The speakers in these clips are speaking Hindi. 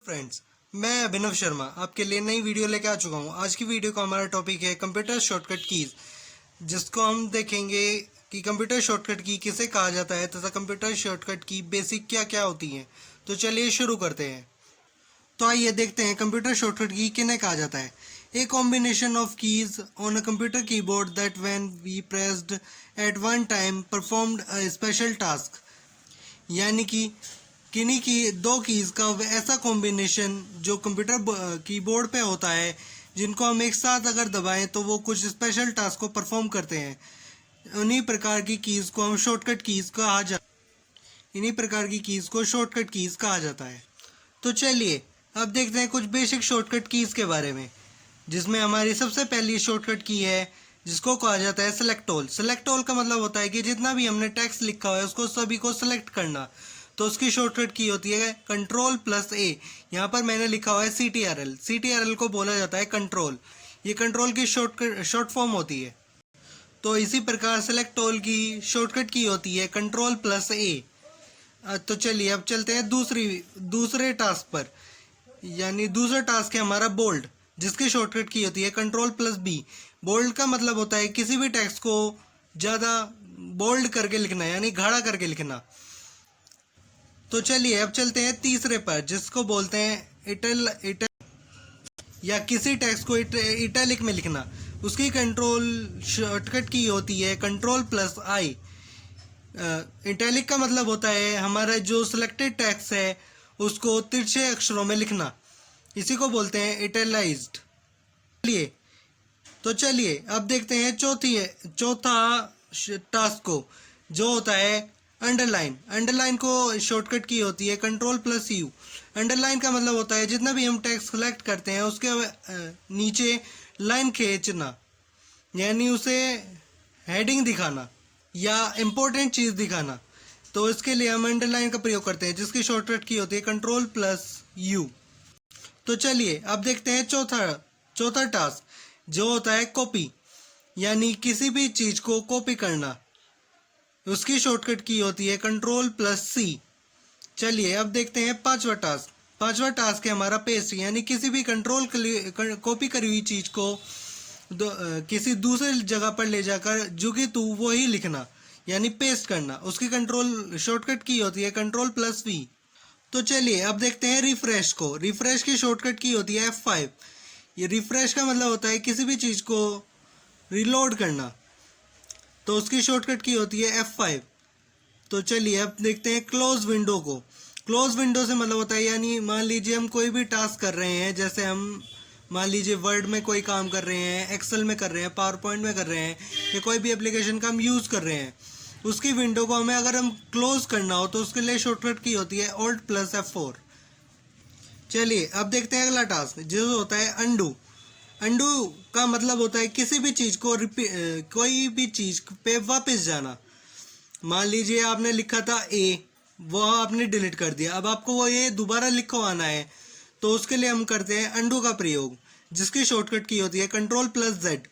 फ्रेंड्स, मैं अभिनव शर्मा आपके लिए नई वीडियो लेकर आ चुका हूँ। आज की वीडियो का हमारा टॉपिक है कंप्यूटर शॉर्टकट कीज, जिसको हम देखेंगे कि कंप्यूटर शॉर्टकट की किसे कहा जाता है तथा कंप्यूटर शॉर्टकट की बेसिक क्या क्या होती हैं। तो चलिए शुरू करते हैं। तो आइए देखते हैं कंप्यूटर शॉर्टकट की किन्हें कहा जाता है। A combination of keys on a computer keyboard that when we pressed at one time performed a special task, यानी कि किन्हीं की दो कीज का ऐसा कॉम्बिनेशन जो कंप्यूटर कीबोर्ड पे होता है, जिनको हम एक साथ अगर दबाएं तो वो कुछ स्पेशल टास्क को परफॉर्म करते हैं। उन्हीं प्रकार की कीज को हम शॉर्टकट कीज कहा जाता इन्हीं प्रकार की कीज को शॉर्टकट कीज कहा जाता है। तो चलिए अब देखते हैं कुछ बेसिक शॉर्टकट कीज के बारे में, जिसमें हमारी सबसे पहली शॉर्टकट की है जिसको कहा जाता है सेलेक्ट ऑल। सेलेक्ट ऑल का मतलब होता है कि जितना भी हमने टेक्स्ट लिखा हुआ है उसको सभी को सेलेक्ट करना। तो उसकी शॉर्टकट की होती है कंट्रोल प्लस ए। यहाँ पर मैंने लिखा हुआ है CTRL। CTRL को बोला जाता है कंट्रोल। ये कंट्रोल की शॉर्ट फॉर्म होती है। तो इसी प्रकार सेलेक्ट ऑल की शॉर्टकट की होती है कंट्रोल प्लस ए। तो चलिए अब चलते हैं दूसरे टास्क पर, यानी दूसरा टास्क है हमारा बोल्ड, जिसकी शॉर्टकट की होती है कंट्रोल प्लस बी। बोल्ड का मतलब होता है किसी भी टेक्स्ट को ज़्यादा बोल्ड करके लिखना, यानी गाढ़ा करके लिखना। तो चलिए अब चलते हैं तीसरे पर, जिसको बोलते हैं इटल या किसी टेक्स्ट को इटैलिक में लिखना। उसकी कंट्रोल शॉर्टकट की होती है कंट्रोल प्लस आई। इटैलिक का मतलब होता है हमारा जो सिलेक्टेड टेक्स्ट है उसको तिरछे अक्षरों में लिखना। इसी को बोलते हैं इटैलाइज्ड। चलिए अब देखते हैं चौथा टास्क को, जो होता है अंडरलाइन। अंडरलाइन को शॉर्टकट की होती है कंट्रोल प्लस यू। अंडरलाइन का मतलब होता है जितना भी हम टेक्स्ट सेलेक्ट करते हैं उसके नीचे लाइन खींचना, यानी उसे हेडिंग दिखाना या इम्पोर्टेंट चीज़ दिखाना। तो इसके लिए हम अंडरलाइन का प्रयोग करते हैं, जिसकी शॉर्टकट की होती है कंट्रोल प्लस यू। तो चलिए अब देखते हैं चौथा टास्क, जो होता है कॉपी, यानी किसी भी चीज़ को कॉपी करना। उसकी शॉर्टकट की होती है कंट्रोल प्लस सी। चलिए अब देखते हैं पांचवा टास्क है हमारा पेस्ट, यानी किसी भी कॉपी करी हुई चीज़ को किसी दूसरे जगह पर ले जाकर जो कि तू वो ही लिखना, यानी पेस्ट करना। उसकी कंट्रोल शॉर्टकट की होती है कंट्रोल प्लस वी। तो चलिए अब देखते हैं रिफ्रेश को। रिफ्रेश की शॉर्टकट की होती है F5। ये रिफ्रेश का मतलब होता है किसी भी चीज़ को रिलोड करना, तो उसकी शॉर्टकट की होती है F5। तो चलिए अब देखते हैं क्लोज विंडो को। क्लोज विंडो से मतलब होता है, यानी मान लीजिए हम कोई भी टास्क कर रहे हैं, जैसे हम मान लीजिए वर्ड में कोई काम कर रहे हैं, एक्सेल में कर रहे हैं, पावर पॉइंट में कर रहे हैं, या कोई भी एप्लीकेशन का हम यूज़ कर रहे हैं, उसकी विंडो को हमें अगर हम क्लोज करना हो तो उसके लिए शॉर्टकट की होती है Alt प्लस F4। चलिए अब देखते हैं अगला टास्क, जो होता है अंडू। अंडू का मतलब होता है किसी भी चीज़ को कोई भी चीज़ पे वापस जाना। मान लीजिए आपने लिखा था ए, वो आपने डिलीट कर दिया, अब आपको वो ए दोबारा लिखवाना है, तो उसके लिए हम करते हैं अंडू का प्रयोग, जिसकी शॉर्टकट की होती है कंट्रोल प्लस जेड।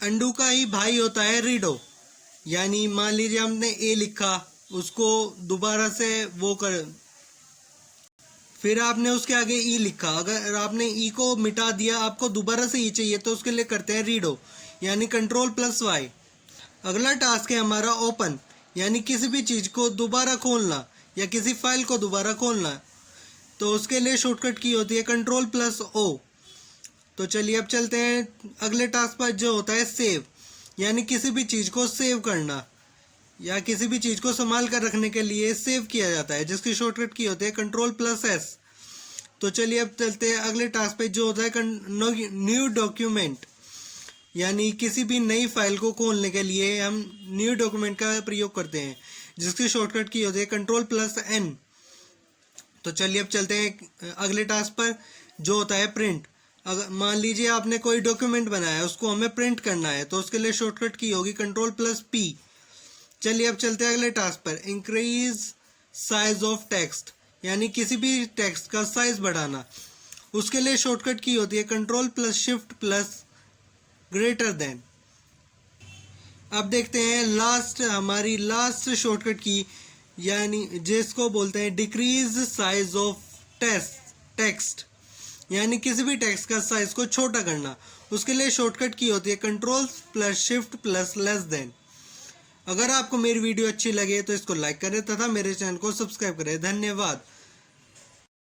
अंडू का ही भाई होता है रीडो, यानी मान लीजिए हमने ए लिखा, उसको दोबारा से वो कर, फिर आपने उसके आगे ई लिखा, अगर आपने ई को मिटा दिया, आपको दोबारा से ई चाहिए, तो उसके लिए करते हैं रीडो, यानी कंट्रोल प्लस वाई। अगला टास्क है हमारा ओपन, यानी किसी भी चीज़ को दोबारा खोलना या किसी फाइल को दोबारा खोलना। तो उसके लिए शॉर्टकट की होती है कंट्रोल प्लस ओ। तो चलिए अब चलते हैं अगले टास्क पर, जो होता है सेव, यानी किसी भी चीज़ को सेव करना या किसी भी चीज़ को संभाल कर रखने के लिए सेव किया जाता है, जिसकी शॉर्टकट की होती है कंट्रोल प्लस एस। तो चलिए अब चलते हैं अगले टास्क पे, जो होता है न्यू डॉक्यूमेंट, यानी किसी भी नई फाइल को खोलने के लिए हम न्यू डॉक्यूमेंट का प्रयोग करते हैं, जिसकी शॉर्टकट की होती है कंट्रोल प्लस एन। तो चलिए अब चलते हैं अगले टास्क पर, जो होता है प्रिंट। अगर मान लीजिए आपने कोई डॉक्यूमेंट बनाया है, उसको हमें प्रिंट करना है, तो उसके लिए शॉर्टकट की होगी कंट्रोल प्लस पी। चलिए अब चलते हैं अगले टास्क पर, इंक्रीज साइज ऑफ टेक्स्ट, यानी किसी भी टेक्स्ट का साइज बढ़ाना। उसके लिए शॉर्टकट की होती है control plus shift plus greater than. अब देखते हैं हमारी लास्ट शॉर्टकट की, यानी जिसको बोलते हैं डिक्रीज साइज ऑफ टेक्स्ट यानी किसी भी टेक्स्ट का साइज को छोटा करना, उसके लिए शॉर्टकट की होती है control plus shift plus less than. अगर आपको मेरी वीडियो अच्छी लगे तो इसको लाइक करें तथा मेरे चैनल को सब्सक्राइब करें। धन्यवाद।